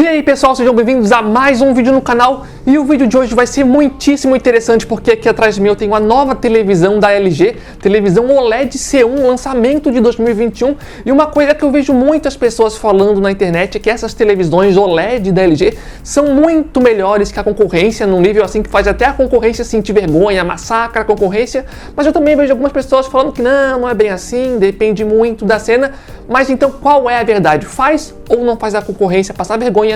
E aí pessoal, sejam bem-vindos a mais um vídeo no canal. E o vídeo de hoje vai ser muitíssimo interessante porque aqui atrás de mim eu tenho a nova televisão da LG, televisão OLED C1, lançamento de 2021. E uma coisa que eu vejo muitas pessoas falando na internet é que essas televisões OLED da LG são muito melhores que a concorrência, num nível assim que faz até a concorrência sentir vergonha, massacra a concorrência. Mas eu também vejo algumas pessoas falando que não é bem assim, depende muito da cena. Mas então qual é a verdade? Faz ou não faz a concorrência passar vergonha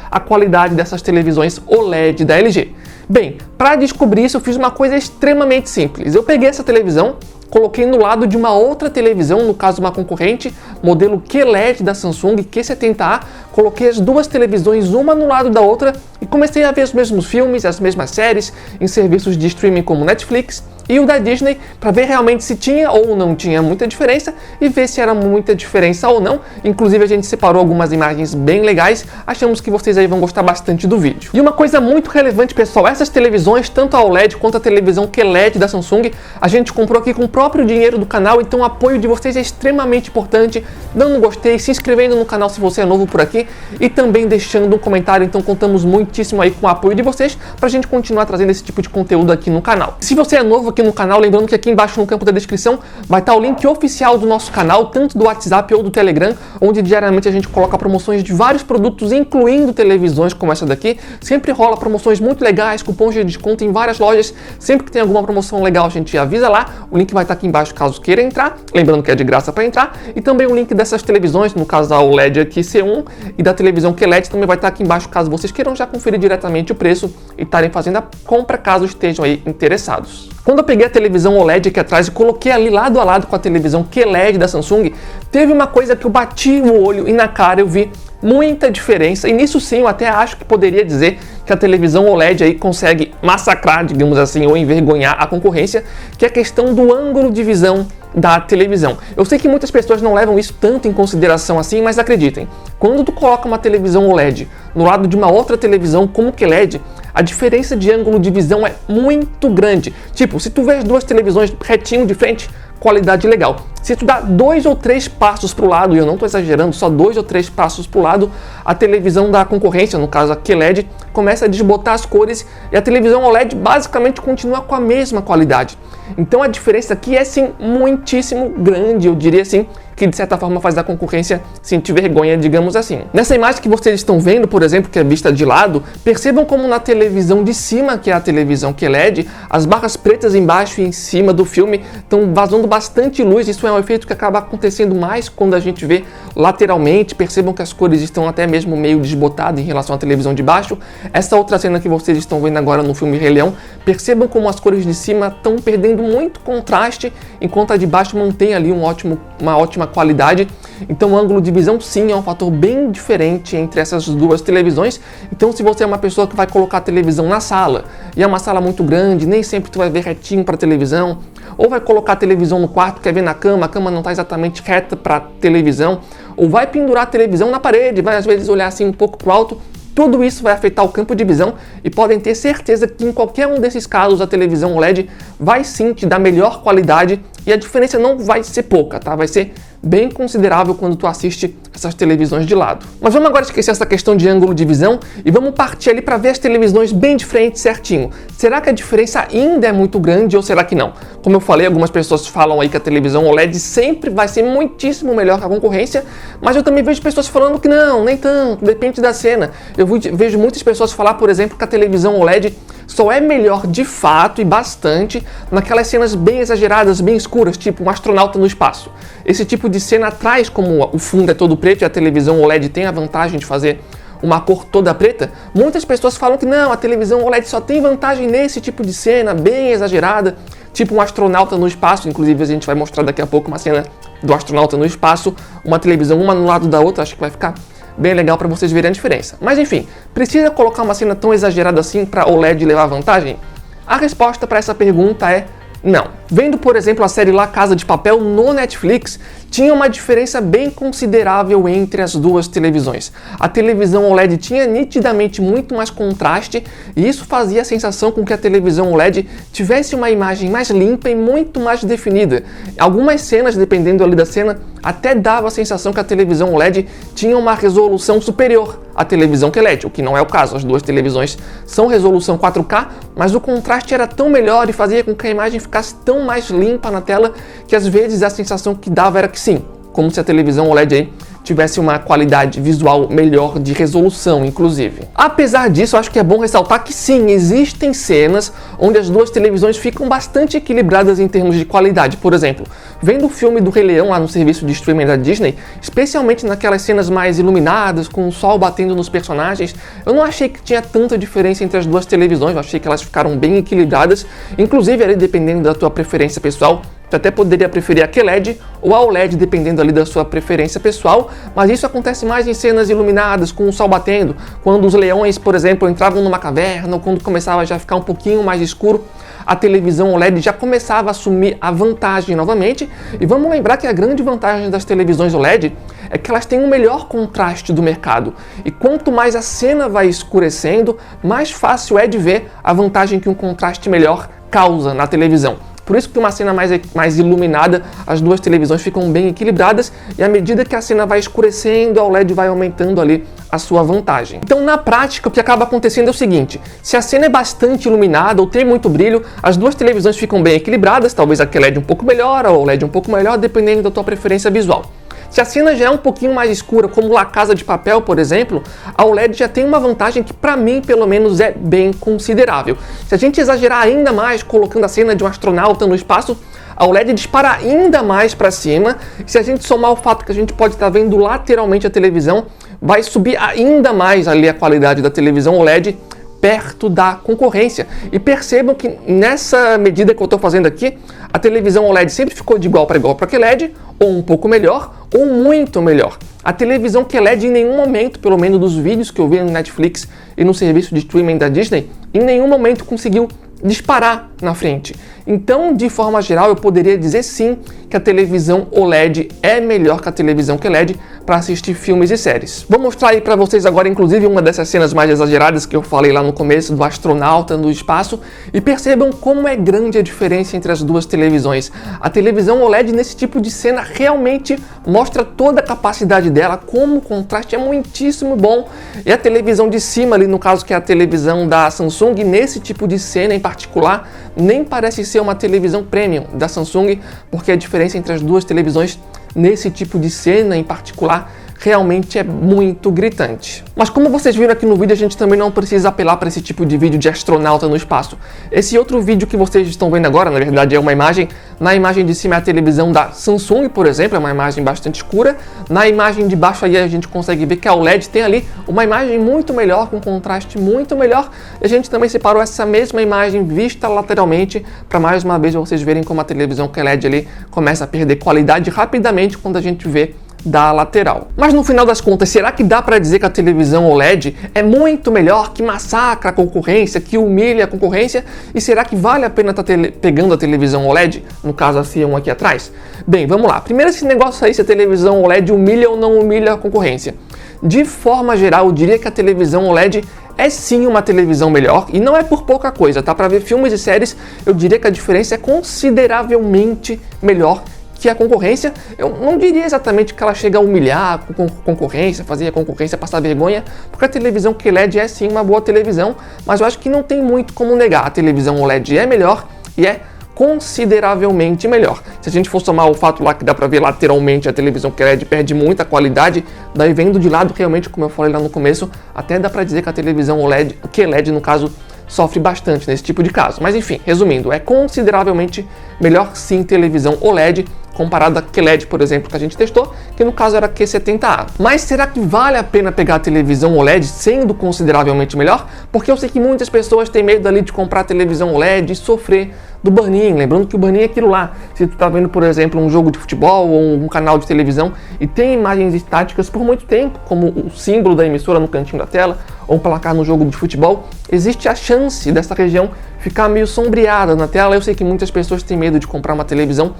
a qualidade dessas televisões OLED da LG? Bem, para descobrir isso eu fiz uma coisa extremamente simples. Eu peguei essa televisão, coloquei no lado de uma outra televisão, no caso uma concorrente, modelo QLED da Samsung, Q70A, coloquei as duas televisões uma no lado da outra e comecei a ver os mesmos filmes, as mesmas séries em serviços de streaming como Netflix e o da Disney, para ver realmente se tinha ou não tinha muita diferença e ver se era muita diferença ou não. Inclusive a gente separou algumas imagens bem legais, achamos que vocês aí vão gostar bastante do vídeo. E uma coisa muito relevante, pessoal, essas televisões, tanto a OLED quanto a televisão QLED da Samsung, a gente comprou aqui com o próprio dinheiro do canal, então o apoio de vocês é extremamente importante, dando um gostei, se inscrevendo no canal se você é novo por aqui e também deixando um comentário. Então contamos muitíssimo aí com o apoio de vocês pra gente continuar trazendo esse tipo de conteúdo aqui no canal. Se você é novo aqui no canal, lembrando que aqui embaixo no campo da descrição vai estar o link oficial do nosso canal, tanto do WhatsApp ou do Telegram, onde diariamente a gente coloca promoções de vários produtos, incluindo televisões como essa daqui. Sempre rola promoções muito legais, cupons de desconto em várias lojas. Sempre que tem alguma promoção legal a gente avisa lá. O link vai estar aqui embaixo caso queira entrar, lembrando que é de graça para entrar. E também o link dessas televisões, no caso da OLED aqui C1 e da televisão QLED, também vai estar aqui embaixo caso vocês queiram já conferir diretamente o preço e estarem fazendo a compra caso estejam aí interessados. Quando eu peguei a televisão OLED aqui atrás e coloquei ali lado a lado com a televisão QLED da Samsung, teve uma coisa que eu bati o olho e na cara eu vi muita diferença. E nisso sim eu até acho que poderia dizer que a televisão OLED aí consegue massacrar, digamos assim, ou envergonhar a concorrência, que é a questão do ângulo de visão da televisão. Eu sei que muitas pessoas não levam isso tanto em consideração assim, mas acreditem, quando tu coloca uma televisão OLED no lado de uma outra televisão como QLED, a diferença de ângulo de visão é muito grande. Tipo, se tu vê as duas televisões retinho de frente, qualidade legal. Se tu dá 2 ou 3 passos para o lado, e eu não estou exagerando, só 2 ou 3 passos para o lado, a televisão da concorrência, no caso a QLED, começa a desbotar as cores e a televisão OLED basicamente continua com a mesma qualidade. Então a diferença aqui é sim muitíssimo grande, eu diria assim, que de certa forma faz a concorrência sentir vergonha, digamos assim. Nessa imagem que vocês estão vendo, por exemplo, que é vista de lado, percebam como na televisão de cima, que é a televisão QLED, as barras pretas embaixo e em cima do filme estão vazando bastante luz. Isso é um efeito que acaba acontecendo mais quando a gente vê lateralmente. Percebam que as cores estão até mesmo meio desbotadas em relação à televisão de baixo. Essa outra cena que vocês estão vendo agora no filme Rei Leão, percebam como as cores de cima estão perdendo muito contraste, enquanto a de baixo mantém ali uma ótima qualidade. Então o ângulo de visão sim é um fator bem diferente entre essas duas televisões. Então se você é uma pessoa que vai colocar a televisão na sala e é uma sala muito grande, nem sempre tu vai ver retinho para a televisão, ou vai colocar a televisão no quarto, quer ver na cama, a cama não está exatamente reta para a televisão, ou vai pendurar a televisão na parede, vai às vezes olhar assim um pouco para o alto. Tudo isso vai afetar o campo de visão e podem ter certeza que em qualquer um desses casos a televisão OLED vai sim te dar melhor qualidade e a diferença não vai ser pouca, tá? Vai ser bem considerável quando tu assiste essas televisões de lado. Mas vamos agora esquecer essa questão de ângulo de visão e vamos partir ali para ver as televisões bem de frente certinho. Será que a diferença ainda é muito grande ou será que não? Como eu falei, algumas pessoas falam aí que a televisão OLED sempre vai ser muitíssimo melhor que a concorrência, mas eu também vejo pessoas falando que não, nem tanto, depende da cena. Eu vejo muitas pessoas falar, por exemplo, que a televisão OLED só é melhor de fato e bastante naquelas cenas bem exageradas, bem escuras, tipo um astronauta no espaço. Esse tipo de cena atrás, como o fundo é todo preto e a televisão OLED tem a vantagem de fazer uma cor toda preta, muitas pessoas falam que não, a televisão OLED só tem vantagem nesse tipo de cena bem exagerada, tipo um astronauta no espaço. Inclusive a gente vai mostrar daqui a pouco uma cena do astronauta no espaço, uma televisão uma no lado da outra, acho que vai ficar bem legal para vocês verem a diferença. Mas enfim, precisa colocar uma cena tão exagerada assim para OLED levar vantagem? A resposta para essa pergunta é não. Vendo, por exemplo, a série La Casa de Papel no Netflix, tinha uma diferença bem considerável entre as duas televisões. A televisão OLED tinha nitidamente muito mais contraste e isso fazia a sensação com que a televisão OLED tivesse uma imagem mais limpa e muito mais definida. Algumas cenas, dependendo ali da cena, até dava a sensação que a televisão OLED tinha uma resolução superior à televisão QLED, o que não é o caso. As duas televisões são resolução 4K, mas o contraste era tão melhor e fazia com que a imagem ficasse tão mais limpa na tela que às vezes a sensação que dava era que sim, como se a televisão OLED aí tivesse uma qualidade visual melhor de resolução, inclusive. Apesar disso, acho que é bom ressaltar que sim, existem cenas onde as duas televisões ficam bastante equilibradas em termos de qualidade. Por exemplo, vendo o filme do Rei Leão lá no serviço de streaming da Disney, especialmente naquelas cenas mais iluminadas, com o sol batendo nos personagens, eu não achei que tinha tanta diferença entre as duas televisões, eu achei que elas ficaram bem equilibradas, inclusive ali dependendo da tua preferência pessoal, você até poderia preferir a QLED ou a OLED, dependendo ali da sua preferência pessoal, mas isso acontece mais em cenas iluminadas, com o sol batendo, quando os leões, por exemplo, entravam numa caverna, ou quando começava já a ficar um pouquinho mais escuro, a televisão OLED já começava a assumir a vantagem novamente. E vamos lembrar que a grande vantagem das televisões OLED é que elas têm um melhor contraste do mercado. E quanto mais a cena vai escurecendo, mais fácil é de ver a vantagem que um contraste melhor causa na televisão. Por isso que uma cena mais iluminada, as duas televisões ficam bem equilibradas, e à medida que a cena vai escurecendo, a OLED vai aumentando ali a sua vantagem. Então, na prática, o que acaba acontecendo é o seguinte: se a cena é bastante iluminada ou tem muito brilho, as duas televisões ficam bem equilibradas, talvez a QLED um pouco melhor, a OLED um pouco melhor, dependendo da tua preferência visual. Se a cena já é um pouquinho mais escura, como La Casa de Papel, por exemplo, a OLED já tem uma vantagem que, para mim, pelo menos, é bem considerável. Se a gente exagerar ainda mais, colocando a cena de um astronauta no espaço, a OLED dispara ainda mais para cima. E se a gente somar o fato que a gente pode estar vendo lateralmente a televisão, vai subir ainda mais ali a qualidade da televisão OLED perto da concorrência. E percebam que nessa medida que eu estou fazendo aqui, a televisão OLED sempre ficou de igual para a QLED, ou um pouco melhor, ou muito melhor. A televisão QLED em nenhum momento, pelo menos dos vídeos que eu vi no Netflix e no serviço de streaming da Disney, em nenhum momento conseguiu disparar na frente. Então, de forma geral, eu poderia dizer sim que a televisão OLED é melhor que a televisão QLED para assistir filmes e séries. Vou mostrar aí para vocês agora, inclusive, uma dessas cenas mais exageradas que eu falei lá no começo, do astronauta no espaço, e percebam como é grande a diferença entre as duas televisões. A televisão OLED nesse tipo de cena realmente mostra toda a capacidade dela, como o contraste é muitíssimo bom, e a televisão de cima ali, no caso que é a televisão da Samsung, nesse tipo de cena em particular, nem parece ser uma televisão premium da Samsung, porque a diferença entre as duas televisões nesse tipo de cena em particular realmente é muito gritante. Mas como vocês viram aqui no vídeo, a gente também não precisa apelar para esse tipo de vídeo de astronauta no espaço. Esse outro vídeo que vocês estão vendo agora, na verdade é uma imagem. Na imagem de cima é a televisão da Samsung, por exemplo, é uma imagem bastante escura. Na imagem de baixo aí a gente consegue ver que a OLED tem ali uma imagem muito melhor, com contraste muito melhor. E a gente também separou essa mesma imagem vista lateralmente, para mais uma vez vocês verem como a televisão QLED ali começa a perder qualidade rapidamente quando a gente vê da lateral. Mas no final das contas, será que dá para dizer que a televisão OLED é muito melhor, que massacra a concorrência, que humilha a concorrência? E será que vale a pena estar pegando a televisão OLED? No caso, a C1 aqui atrás? Bem, vamos lá. Primeiro esse negócio aí, se a televisão OLED humilha ou não humilha a concorrência. De forma geral, eu diria que a televisão OLED é sim uma televisão melhor, e não é por pouca coisa, tá? Para ver filmes e séries, eu diria que a diferença é consideravelmente melhor que a concorrência. Eu não diria exatamente que ela chega a humilhar a concorrência, fazer a concorrência passar vergonha, porque a televisão QLED é sim uma boa televisão, mas eu acho que não tem muito como negar. A televisão OLED é melhor e é consideravelmente melhor. Se a gente for somar o fato lá que dá para ver lateralmente, a televisão QLED perde muita qualidade, daí vendo de lado, realmente, como eu falei lá no começo, até dá para dizer que a televisão OLED, QLED no caso, sofre bastante nesse tipo de caso. Mas enfim, resumindo, é consideravelmente melhor sim televisão OLED comparado a QLED, por exemplo, que a gente testou, que no caso era Q70A. Mas será que vale a pena pegar a televisão OLED sendo consideravelmente melhor? Porque eu sei que muitas pessoas têm medo ali de comprar a televisão OLED e sofrer do burn-in. Lembrando que o burn-in é aquilo lá. Se tu tá vendo, por exemplo, um jogo de futebol ou um canal de televisão e tem imagens estáticas por muito tempo, como o símbolo da emissora no cantinho da tela, ou um placar no jogo de futebol, existe a chance dessa região ficar meio sombreada na tela. Eu sei que muitas pessoas têm medo de comprar uma televisão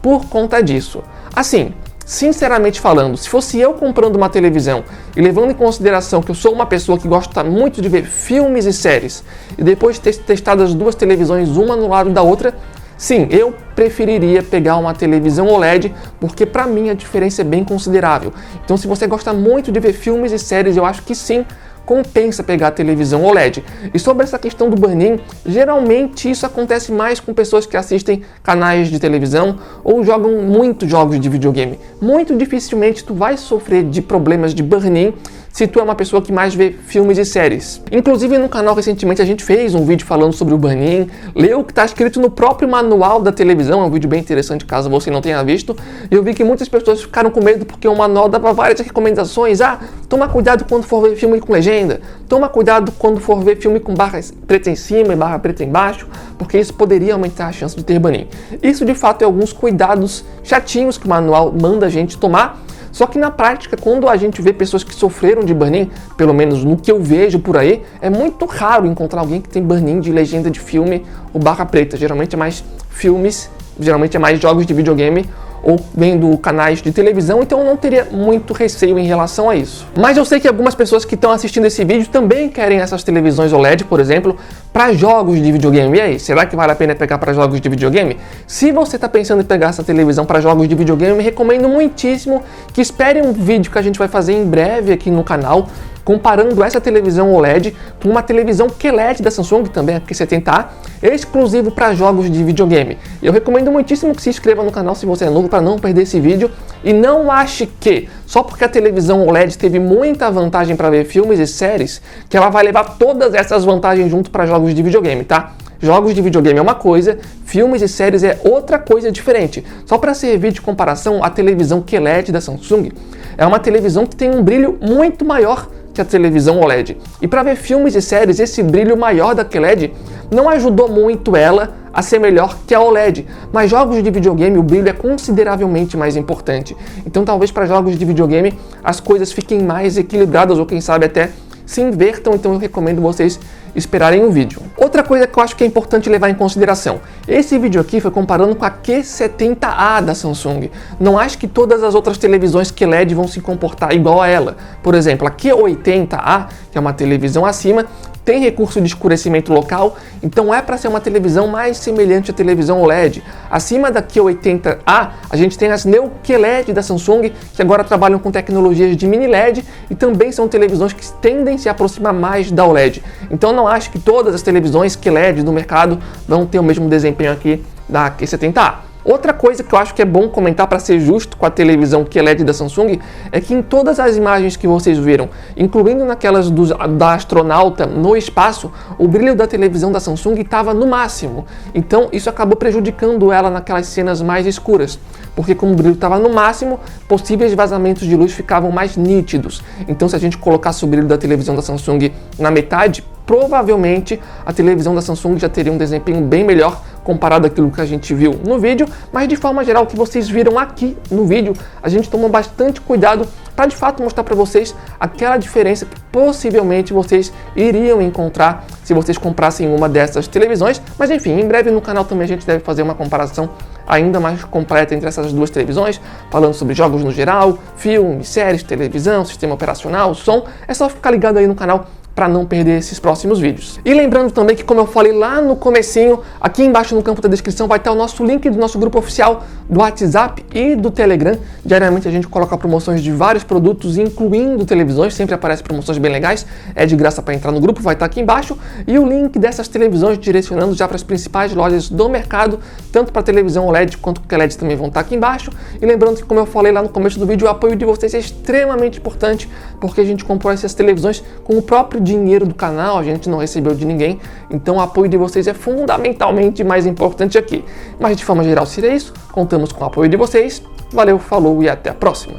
por conta disso. Assim, sinceramente falando, se fosse eu comprando uma televisão e levando em consideração que eu sou uma pessoa que gosta muito de ver filmes e séries, e depois de ter testado as duas televisões uma no lado da outra, Sim, eu preferiria pegar uma televisão OLED, porque para mim a diferença é bem considerável. Então se você gosta muito de ver filmes e séries, eu acho que sim, compensa pegar a televisão OLED. E sobre essa questão do burn-in, geralmente isso acontece mais com pessoas que assistem canais de televisão ou jogam muitos jogos de videogame. Muito dificilmente tu vai sofrer de problemas de burn-in se tu é uma pessoa que mais vê filmes e séries. Inclusive no canal recentemente a gente fez um vídeo falando sobre o burn-in, leu o que está escrito no próprio manual da televisão, é um vídeo bem interessante caso você não tenha visto, e eu vi que muitas pessoas ficaram com medo porque o manual dava várias recomendações, toma cuidado quando for ver filme com legenda, toma cuidado quando for ver filme com barra preta em cima e barra preta embaixo, porque isso poderia aumentar a chance de ter burn-in. Isso de fato é alguns cuidados chatinhos que o manual manda a gente tomar. Só que na prática, quando a gente vê pessoas que sofreram de burn-in, pelo menos no que eu vejo por aí, é muito raro encontrar alguém que tem burn-in de legenda de filme ou barra preta. Geralmente é mais filmes, geralmente é mais jogos de videogame ou vendo canais de televisão, então eu não teria muito receio em relação a isso. Mas eu sei que algumas pessoas que estão assistindo esse vídeo também querem essas televisões OLED, por exemplo, para jogos de videogame. E aí, será que vale a pena pegar para jogos de videogame? Se você está pensando em pegar essa televisão para jogos de videogame, eu recomendo muitíssimo que espere um vídeo que a gente vai fazer em breve aqui no canal, comparando essa televisão OLED com uma televisão QLED da Samsung, também a Q70A, exclusivo para jogos de videogame. Eu recomendo muitíssimo que se inscreva no canal se você é novo para não perder esse vídeo, e não ache que, só porque a televisão OLED teve muita vantagem para ver filmes e séries, que ela vai levar todas essas vantagens junto para jogos de videogame, tá? Jogos de videogame é uma coisa, filmes e séries é outra coisa diferente. Só para servir de comparação, a televisão QLED da Samsung é uma televisão que tem um brilho muito maior que a televisão OLED. E para ver filmes e séries, esse brilho maior da QLED não ajudou muito ela a ser melhor que a OLED. Mas jogos de videogame, o brilho é consideravelmente mais importante. Então talvez para jogos de videogame as coisas fiquem mais equilibradas ou quem sabe até se invertam, então eu recomendo vocês esperarem o vídeo. Outra coisa que eu acho que é importante levar em consideração, esse vídeo aqui foi comparando com a Q70A da Samsung. Não acho que todas as outras televisões QLED vão se comportar igual a ela. Por exemplo, a Q80A, que é uma televisão acima, tem recurso de escurecimento local, então é para ser uma televisão mais semelhante à televisão OLED. Acima da Q80A, a gente tem as Neo QLED da Samsung, que agora trabalham com tecnologias de mini LED e também são televisões que tendem a se aproximar mais da OLED. Então não acho que todas as televisões QLED do mercado vão ter o mesmo desempenho aqui da Q70A. Outra coisa que eu acho que é bom comentar para ser justo com a televisão QLED da Samsung é que em todas as imagens que vocês viram, incluindo naquelas da astronauta no espaço, o brilho da televisão da Samsung estava no máximo. Então isso acabou prejudicando ela naquelas cenas mais escuras, porque como o brilho estava no máximo, possíveis vazamentos de luz ficavam mais nítidos. Então se a gente colocasse o brilho da televisão da Samsung na metade, provavelmente a televisão da Samsung já teria um desempenho bem melhor comparado àquilo que a gente viu no vídeo, mas de forma geral o que vocês viram aqui no vídeo, a gente tomou bastante cuidado para de fato mostrar para vocês aquela diferença que possivelmente vocês iriam encontrar se vocês comprassem uma dessas televisões. Mas enfim, em breve no canal também a gente deve fazer uma comparação ainda mais completa entre essas duas televisões, falando sobre jogos no geral, filmes, séries, televisão, sistema operacional, som. É só ficar ligado aí no canal para não perder esses próximos vídeos. E lembrando também que, como eu falei lá no comecinho, aqui embaixo no campo da descrição vai estar o nosso link do nosso grupo oficial do WhatsApp e do Telegram. Diariamente a gente coloca promoções de vários produtos, incluindo televisões, sempre aparecem promoções bem legais, é de graça para entrar no grupo, vai estar aqui embaixo, e o link dessas televisões direcionando já para as principais lojas do mercado, tanto para televisão OLED quanto QLED também vão estar aqui embaixo. E lembrando que, como eu falei lá no começo do vídeo, o apoio de vocês é extremamente importante, porque a gente comprou essas televisões com o próprio dinheiro do canal, a gente não recebeu de ninguém, então o apoio de vocês é fundamentalmente mais importante aqui. Mas de forma geral seria isso, contamos com o apoio de vocês, valeu, falou e até a próxima!